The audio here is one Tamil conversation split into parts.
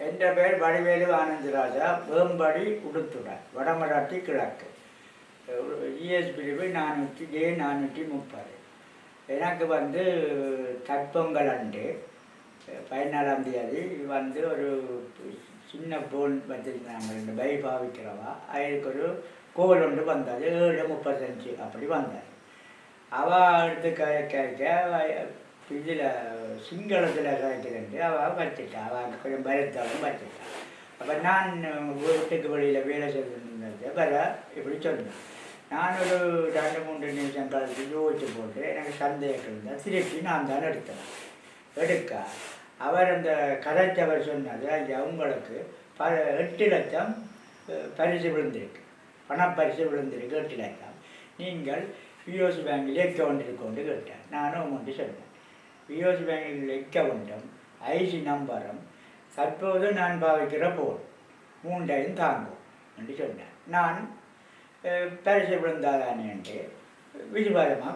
என்ற பேர் வடிவேலு ஆனந்தராஜா, வேம்படி உடுத்துடன், வடமராட்சி கிழக்கு, இஎஸ் பிரிவு 430. எனக்கு வந்து தைப்பொங்கல் அன்று 14ஆம் தேதி ஒரு சின்ன போன் வச்சிருந்தாங்க, இந்த பை பாவிக்கிறவா, அதுக்கு ஒரு கோவில் ஒன்று வந்தது, 7:35 அப்படி வந்தார். அவள் எடுத்து கேட்க இதில் சிங்களத்தில் கிடைக்கிறேன்ட்டு அவள் வச்சுட்டா, அவள் கொஞ்சம் பயத்தாலும் வச்சுட்டா. அப்போ நான் வீட்டுக்கு வெளியில் வேலை செய்து வர இப்படி சொன்னேன். நான் ஒரு 2-3 நிமிஷம் கழித்து யோசிச்சு போட்டு எனக்கு சந்தேகம் இருந்தால் திருப்பி நான் தான் எடுக்க அவர் அந்த கதைச்சவர் சொன்னது, ஐயா உங்களுக்கு 8 லட்சம் பரிசு விழுந்திருக்கு, பணப்பரிசு விழுந்திருக்கு 8 லட்சம். நீங்கள் பிஓசி பேங்கில் அக்கௌண்ட் இருக்கொண்டு கேட்டேன். நானும் ஒன்று சொன்னேன். பிஓசி பேங்கில் அக்கௌண்ட்டும் ஐசி நம்பரும் தற்போது நான் பாவிக்கிற போல் 3ஐயும் தாங்கும் என்று சொன்னேன். நான் பரிசு விழுந்தாதானே என்று விசுவாசமாக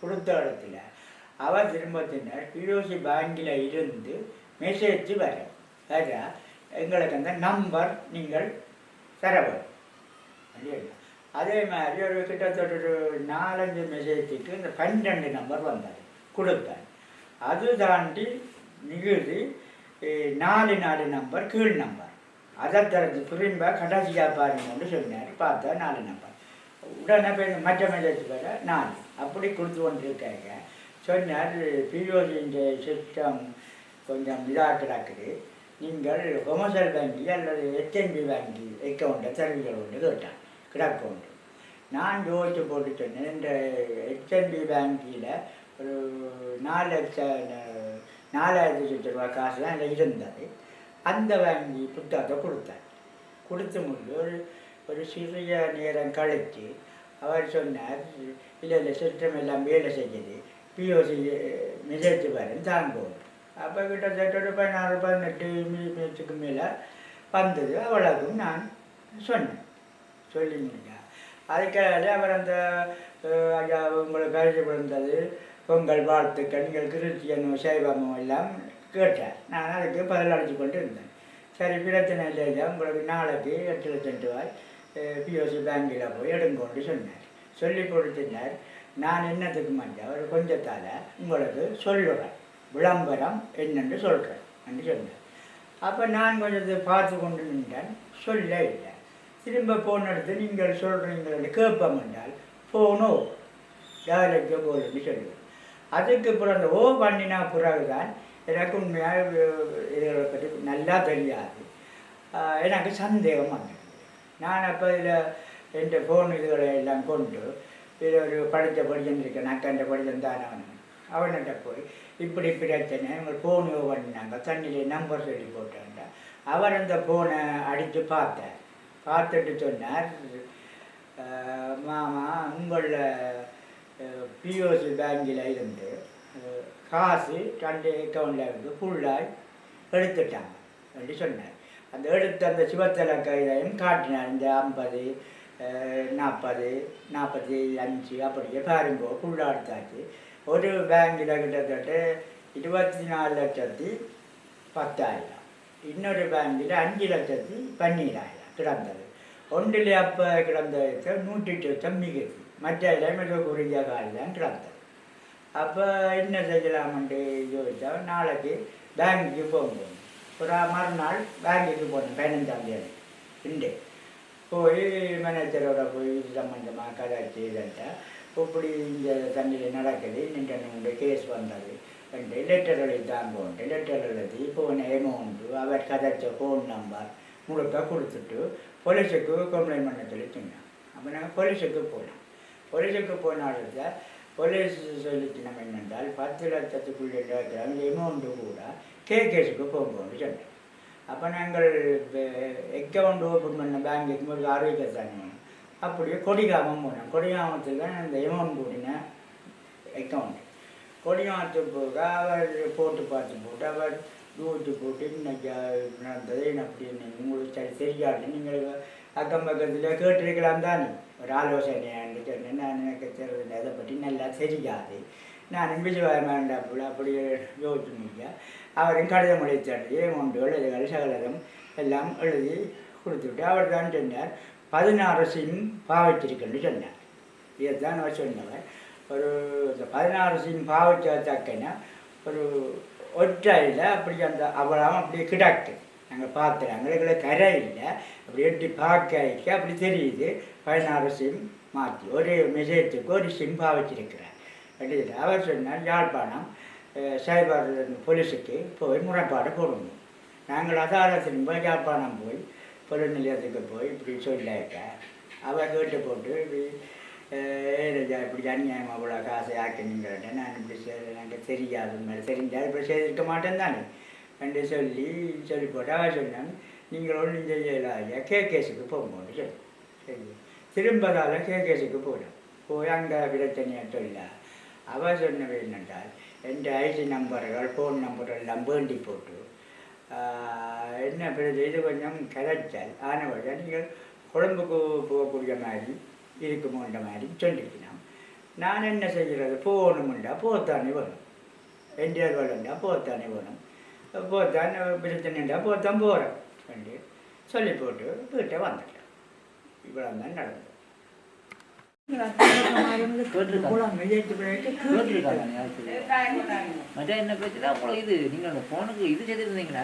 கொடுத்த இடத்துல அவர் திரும்ப பிஓசி பேங்கில் இருந்து மெசேஜ் வர எங்களுக்கு அந்த நம்பர் நீங்கள் தர வரும். அதே மாதிரி ஒரு கிட்டத்தட்ட ஒரு 4-5 மெசேஜுக்கு இந்த 12 நம்பர் வந்தது கொடுத்தேன். அது தாண்டி மிகுதி 4 நம்பர் கீழ் நம்பர், அதை திறந்து திரும்ப கடைசியாக பாருங்கன்னு சொன்னார். பார்த்தா 4 நம்பர். உடனே போய் மற்ற மெசேஜ் வர 4 அப்படி கொடுத்து கொண்டிருக்காங்க. சொன்னார், பிஓசின்ற சிஸ்டம் கொஞ்சம் இதாக கிடக்குது, நீங்கள் கொமர்ஷியல் பேங்கி அல்லது ஹெச்என்பி பேங்கி அக்கௌண்ட்டை தருவீர்கள் ஒன்று கேட்டான் கிடக்கவுண்டு. நான் யோசிச்சு போட்டு சொன்னேன், இந்த ஹெச்என்பி பேங்கில் ஒரு 4,00,000 ரூபா காசு தான் அதில் இருந்தது. அந்த பேங்கி புத்தகத்தை கொடுத்து முடிஞ்சு ஒரு சிறிய நேரம் கழித்து அவர் சொன்னார், இல்லை சிஸ்டம் எல்லாம் வேலை செய்யுது, பிஓசி மெசேஜ் வரும் தாங்கும். அப்போ கிட்டத்தட்ட ஒரு 16-18 மினிட்ஸுக்கு மேலே வந்தது. அவ்வளவுக்கும் நான் சொன்னேன். சொல்லி முடிஞ்சா அதுக்காக அவர் அந்த ஐயா உங்களை பரிசு விழுந்தது, பொங்கல் வாழ்த்துக்கள், நீங்கள் கிறிஸ்டியனும் சைவமும் எல்லாம் கேட்டார். நான் அதுக்கு பதில் அடித்து கொண்டு இருந்தேன். சரி, பிரச்சனை இல்லையா, உங்களுக்கு நாளைக்கு 8 லட்சம் ரூபாய் பிஓசி பேங்கில் போய் எடுங்கொண்டு சொன்னார். சொல்லி கொடுத்தினார். நான் என்னத்துக்கு மாட்டேன், அவர் கொஞ்சத்தால் உங்களுக்கு சொல்லுறேன், விளம்பரம் என்னென்று சொல்கிறேன் என்று சொன்னேன். அப்போ நான் கொஞ்சத்தை பார்த்து கொண்டு நின்றேன். சொல்ல இல்லை. திரும்ப ஃபோன் எடுத்து நீங்கள் சொல்கிறீங்களே கேட்போம் என்றால் ஃபோனோ யாருக்கு போகுதுன்னு சொல்லுவேன். அதுக்கு அப்புறம் அந்த பண்ணினா பிறகுதான் எனக்கு உண்மையாக இதை பற்றி நல்லா தெரியாது. எனக்கு சந்தேகம் வந்தது. நான் அப்போ இதில் என் ஃபோன் இதுகளை எல்லாம் கொண்டு இதில் ஒரு படித்தன் இருக்கேன், அக்கண்ட படித்தன் தானே அவன்கிட்ட போய் இப்படி பிரச்சனை உங்கள் ஃபோன் பண்ணினாங்க, தண்ணியிலே நம்பர் சொல்லி போட்டாங்க. அவர் அந்த ஃபோனை அடித்து பார்த்துட்டு சொன்னார், மாமா உங்களில் பிஓசி பேங்கில் இருந்து காசு 2 அக்கௌண்ட்டில் இருந்து ஃபுல்லாக எடுத்துட்டாங்க அப்படி சொன்னார். அந்த எடுத்த அந்த சிவத்தலை கையிலையும் காட்டினார். இந்த 50, 40, 45 அப்படியே பாருங்கோ ஃபுல்லாக எடுத்தாச்சு. ஒரு பேங்கில் கிட்டத்தட்ட 24,10,000, இன்னொரு பேங்கில் 5,12,000 கிடந்தது. ஒன்றில் அப்போ கிடந்த 108 லட்சம் மிகுதி, மற்ற மிக குறுகிய காலம் தான் கிடந்தது. அப்போ என்ன செய்யலாம்னு யோசித்தா நாளைக்கு பேங்குக்கு போகணும். ஒரு மறுநாள் பேங்குக்கு போனேன் 15ஆம் தேதி இண்டு போய் மேனேஜரோட போய் சம்பந்தமாக கதாச்சி இல்லைன்ட்டா இப்படி இந்த தண்ணியில் நடக்குது, நின்று கேஸ் வந்தது ரெண்டு லெட்டர் எழுதித்தாங்க. லெட்டர் எழுதி போன அமௌண்ட்டு அவர் கதைச்ச ஃபோன் நம்பர் முழுக்க கொடுத்துட்டு போலீஸுக்கு கம்ப்ளைண்ட் பண்ண சொல்லி சொன்னான். அப்போ நாங்கள் போலீஸுக்கு போனோம். போலீஸுக்கு போனாலும் போலீஸ் சொல்லிச்சு நம்ம என்னென்றால் 10 லட்சத்துக்குள்ளே இருக்கிறாங்க அமௌண்ட்டு கூட கேஸுக்கு போகணும்னு சொன்னேன். அப்போ நாங்கள் அக்கௌண்ட் ஓப்பன் பண்ண பேங்குக்கு ஒரு ஆரோக்கிய தானே அப்படியே கொடிகாமம் போனோம். கொடிகாமத்துக்கு தான் அந்த அமௌண்ட் கூடின அக்கௌண்ட். கொடிகாமத்துக்கு போக அவர் போட்டு அவர் நூற்று போட்டு இன்னைக்கு நடந்தது அப்படின்னு உங்களுக்கு சரி தெரியாது, நீங்கள் அக்கம் பக்கத்தில் கேட்டிருக்கலாம் தானே ஒரு ஆலோசனைன்னு சொன்னேன். நான் எனக்கு தெரியாது, அதை பற்றி நல்லா தெரியாது, நான் விஜயவாயம் வேண்டாப்புல அப்படி யோசிச்சு முடியா அவரும் கடிதம் அளித்தாரு ஒன்றுகள் இதுகள் சகலரும் எல்லாம் எழுதி கொடுத்துட்டு அவர் தான் சொன்னார் 16 சிம் பாவிச்சிருக்குன்னு சொன்னார். இதைத்தான் அவர் சொன்னவர். ஒரு 16 சிம் பாவிச்சத்தக்கன்னா ஒரு ஒற்றையில் அப்படி அந்த அவ்வளவு அப்படியே கிடக்கு. நாங்கள் பார்த்துறோம் எங்களுக்கு கரை இல்லை, அப்படி எட்டி பார்க்க அப்படி தெரியுது 16 சிம் மாற்றி ஒரு மெசேஜுக்கு ஒரு சிம் பாவிச்சிருக்கிறார். அவர் சொன்னார் யாழ்ப்பாணம் சைபர் போலீஸுக்கு போய் முறைப்பாடு போடணும். நாங்கள் அதாலத்தின் போய் யாழ்ப்பாணம் போய் பொது நிலையத்துக்கு போய் இப்படி சொல்லிக்க அவர் கேட்டு போட்டு இப்படி இப்படி அநியாயம் அவ்வளோ காசை ஆக்கினீங்கள்ட்ட நான் இப்படி எனக்கு தெரியாது மேலே தெரிஞ்சால் இப்படி செய்திருக்க மாட்டேன் தானே என்று சொல்லி போட்டு அவர் சொன்னாங்க நீங்கள் ஒன்றும் செய்யலாயா கேஸுக்கு போகும்போது சொல்லி சரி திரும்பதால் கேஸுக்கு போய் அங்கே பிரச்சனையாக சொல்லா. அவர் சொன்னது என்னென்றால் என் ஐடி நம்பர்கள் ஃபோன் நம்பர்கள் எல்லாம் வேண்டி போட்டு என்ன பிரச்சனை இது கொஞ்சம் கரைச்சால் ஆனவழ நீங்கள் கொழும்புக்கு போகக்கூடிய மாதிரி இருக்குமோன்ற மாதிரி சொல்லிக்கலாம். நான் என்ன செய்கிறது போகணுமுண்டா போத்தானே வேணும், என்டிஆர் வேணுண்டா போத்தானே வேணும், போத்தான் பிரச்சனைண்டா போத்தான் போகிறேன் என்று சொல்லி போட்டு வீட்டை வந்துட்டேன். இவ்வளோ தான் நடந்தது. மற்ற என்ன பிரச்சனை உங்களுக்கு இது நீங்கள் அந்த ஃபோனுக்கு இது செய்திருந்தீங்களா?